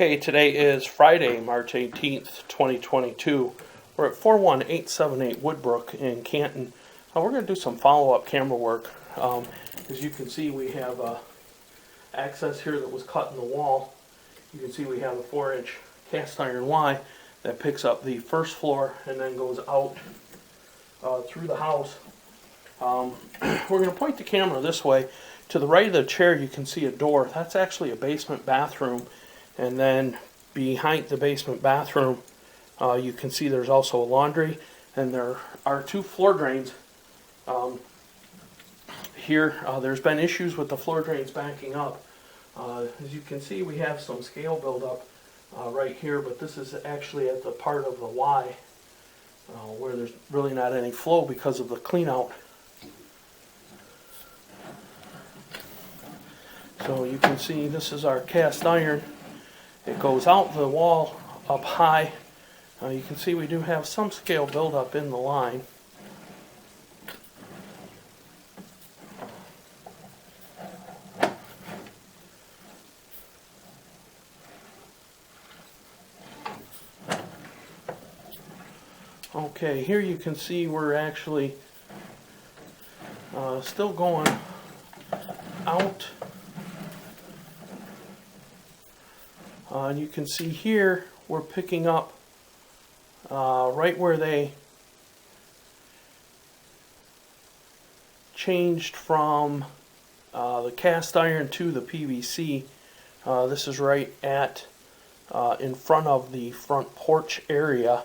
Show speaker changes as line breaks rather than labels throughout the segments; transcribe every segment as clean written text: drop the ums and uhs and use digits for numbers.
Okay, today is Friday, March 18th, 2022. We're at 41878 Woodbrook in Canton. We're going to do some follow-up camera work. As you can see, we have access here that was cut in the wall. You can see we have a 4-inch cast iron Y that picks up the first floor and then goes out through the house. We're going to point the camera this way. To the right of the chair, you can see a door. That's actually a basement bathroom. And then behind the basement bathroom, you can see there's also a laundry, and there are two floor drains. Here, there's been issues with the floor drains backing up. As you can see, we have some scale buildup right here, but this is actually at the part of the Y where there's really not any flow because of the clean out. So you can see this is our cast iron. It goes out the wall up high. You can see we do have some scale buildup in the line. Okay, here you can see we're actually still going out. And you can see here we're picking up right where they changed from the cast iron to the PVC. This is right at in front of the front porch area.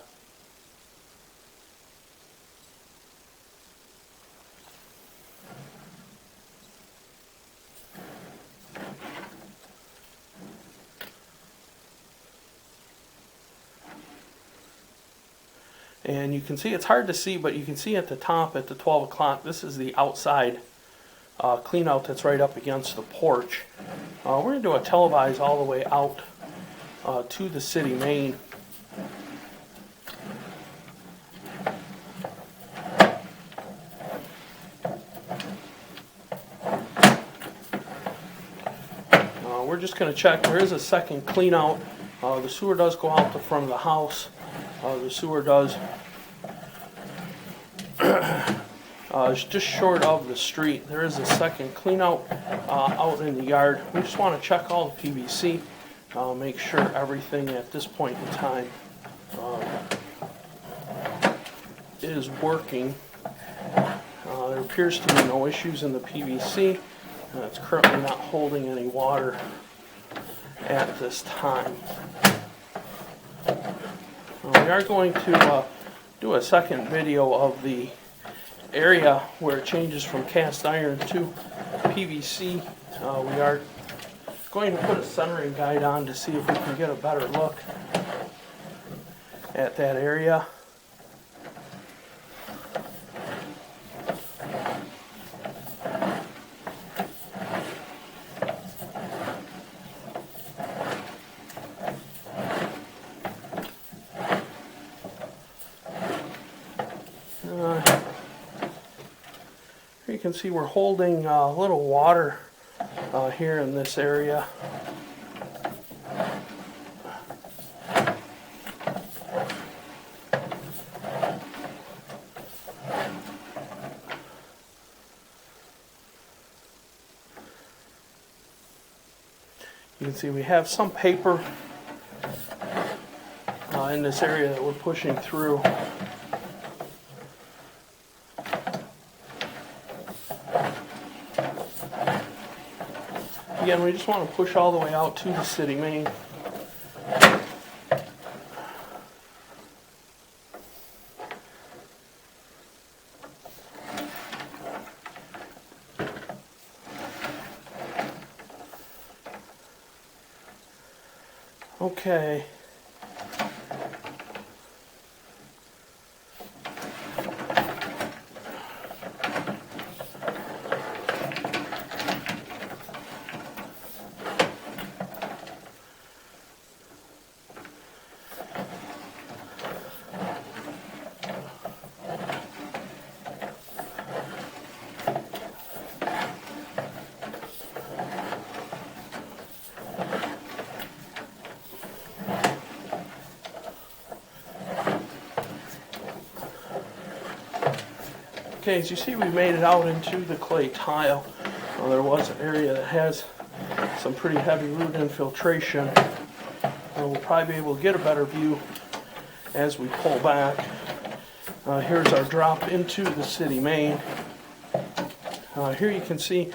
And you can see, it's hard to see, but you can see at the top at the 12 o'clock, this is the outside clean out that's right up against the porch. We're going to do a televise all the way out to the city main. We're just going to check. There is a second clean out. The sewer does go out the front of the house. The sewer does just short of the street. There is a second clean out out in the yard. We just want to check all the PVC, make sure everything at this point in time is working. There appears to be no issues in the PVC. It's currently not holding any water at this time. We are going to do a second video of the area where it changes from cast iron to PVC. We are going to put a centering guide on to see if we can get a better look at that area. You can see we're holding a little water here in this area. You can see we have some paper in this area that we're pushing through. Again, we just want to push all the way out to the city main. Okay. Okay, as you see, we made it out into the clay tile. There was an area that has some pretty heavy root infiltration. We'll probably be able to get a better view as we pull back. Here's our drop into the city main. Here you can see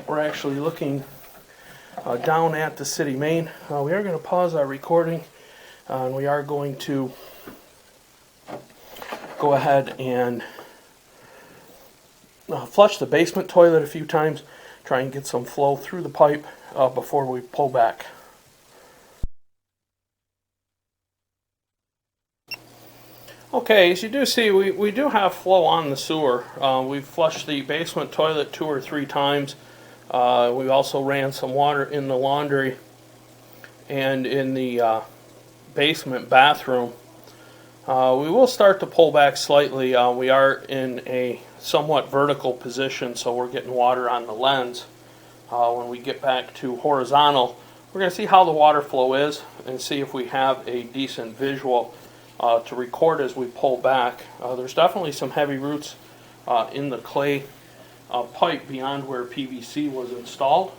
we're actually looking down at the city main. We are going to pause our recording, and we are going to go ahead and flush the basement toilet a few times, try and get some flow through the pipe before we pull back. Okay, as you do see, we do have flow on the sewer. We've flushed the basement toilet 2 or 3 times. We also ran some water in the laundry and in the basement bathroom. We will start to pull back slightly. We are in a somewhat vertical position, so we're getting water on the lens. When we get back to horizontal, we're going to see how the water flow is and see if we have a decent visual to record as we pull back. There's definitely some heavy roots in the clay pipe beyond where PVC was installed.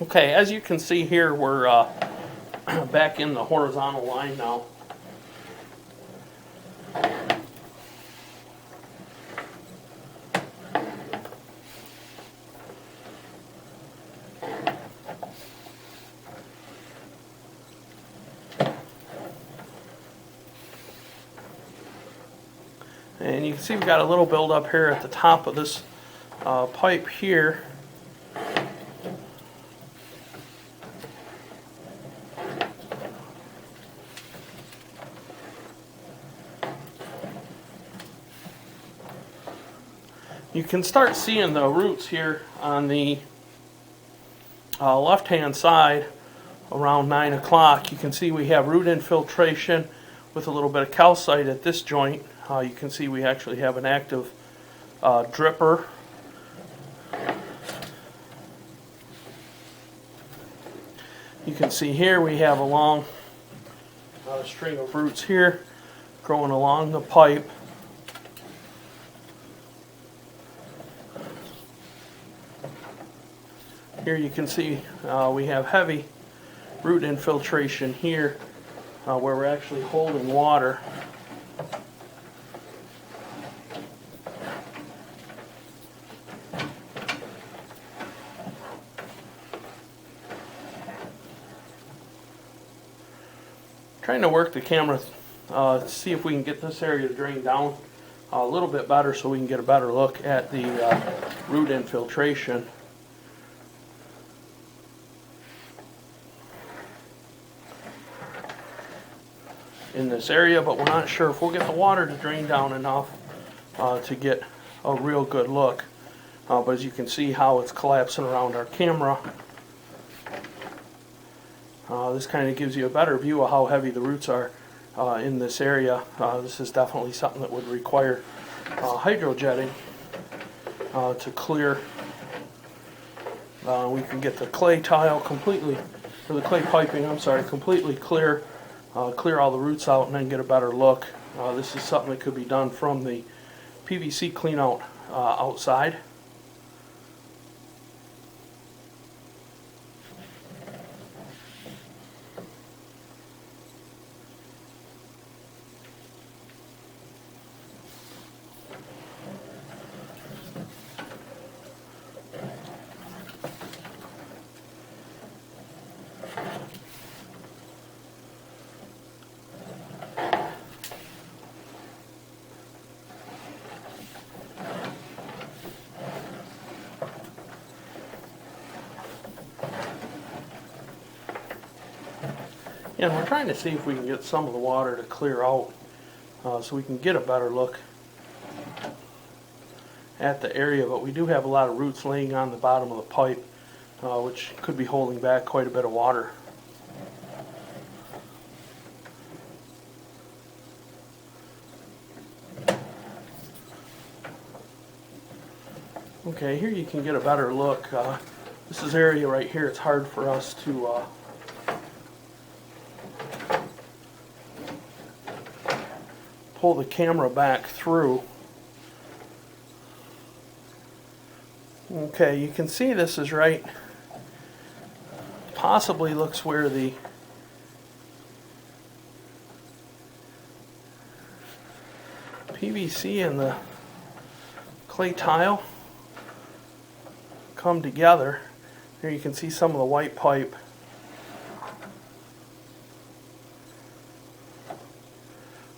Okay, as you can see here, we're back in the horizontal line now. And you can see we've got a little buildup here at the top of this pipe here. You can start seeing the roots here on the left-hand side around 9 o'clock. You can see we have root infiltration with a little bit of calcite at this joint. You can see we actually have an active dripper. You can see here we have a long string of roots here growing along the pipe. Here you can see we have heavy root infiltration here where we're actually holding water. Trying to work the camera to see if we can get this area to drain down a little bit better so we can get a better look at the root infiltration. In this area, but we're not sure if we'll get the water to drain down enough to get a real good look. But as you can see how it's collapsing around our camera, this kind of gives you a better view of how heavy the roots are in this area. This is definitely something that would require hydrojetting to clear. We can get the clay tile completely, or the clay piping, I'm sorry, completely clear. Clear all the roots out and then get a better look. This is something that could be done from the PVC cleanout outside. And we're trying to see if we can get some of the water to clear out so we can get a better look at the area, but we do have a lot of roots laying on the bottom of the pipe, which could be holding back quite a bit of water. Okay, here you can get a better look. This is area right here. It's hard for us to pull the camera back through. Okay, you can see this is right, possibly looks where the PVC and the clay tile come together. Here you can see some of the white pipe.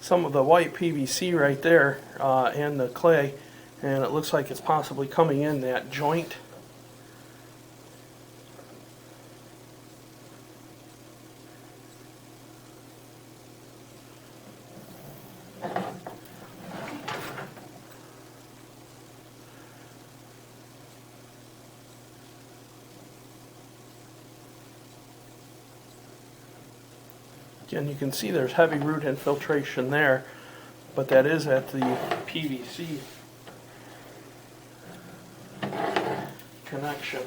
Some of the white PVC right there and the clay, and it looks like it's possibly coming in that joint. Again, you can see there's heavy root infiltration there, but that is at the PVC connection.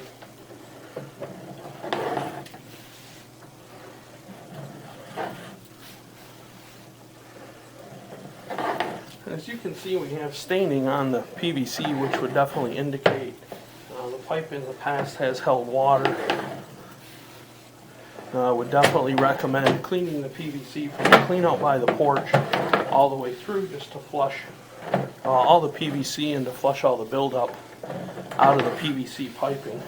As you can see, we have staining on the PVC, which would definitely indicate the pipe in the past has held water. Would definitely recommend cleaning the PVC from the clean out by the porch all the way through, just to flush all the PVC and to flush all the buildup out of the PVC piping.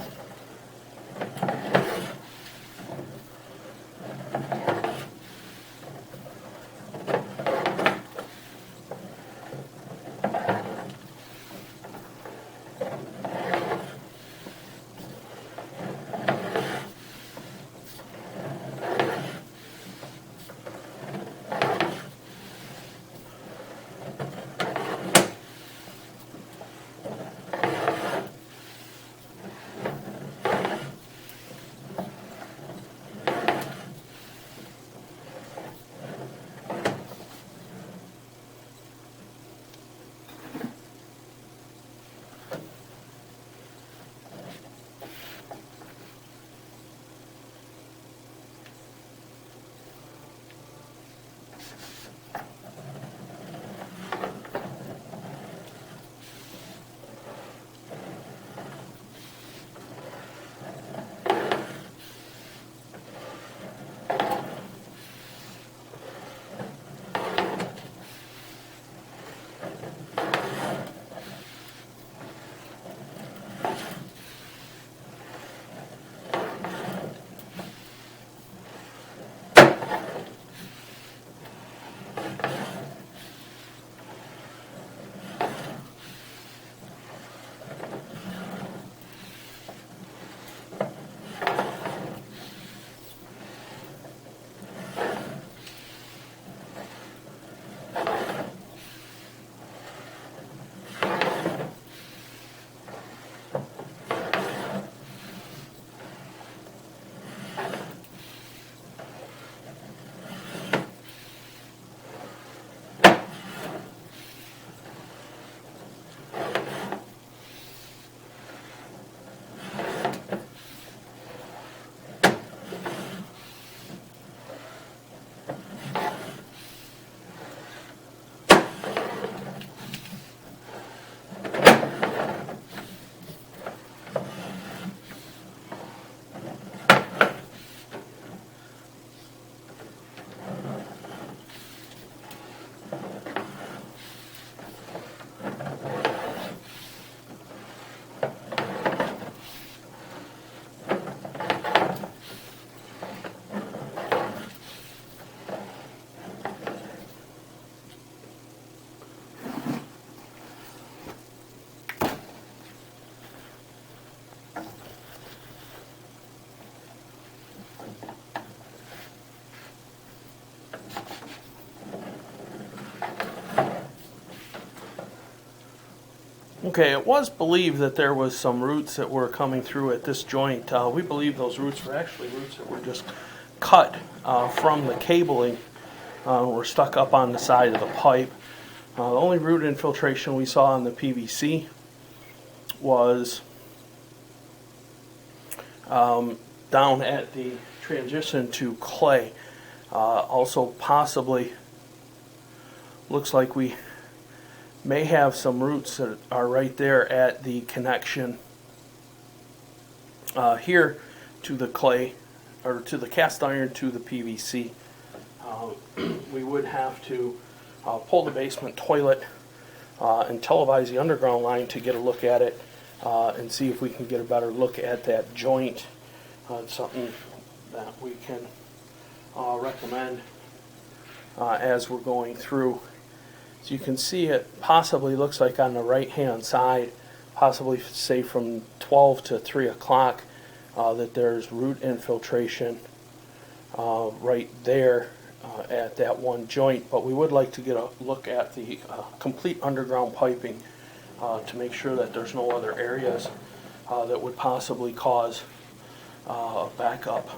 Okay, it was believed that there was some roots that were coming through at this joint. We believe those roots were actually roots that were just cut from the cabling, were stuck up on the side of the pipe. The only root infiltration we saw in the PVC was down at the transition to clay. Also possibly looks like we may have some roots that are right there at the connection here to the clay, or to the cast iron to the PVC. We would have to pull the basement toilet and televise the underground line to get a look at it and see if we can get a better look at that joint. It's something that we can recommend as we're going through. So you can see it possibly looks like on the right hand side, possibly say from 12 to 3 o'clock, that there's root infiltration right there at that one joint. But we would like to get a look at the complete underground piping to make sure that there's no other areas that would possibly cause backup.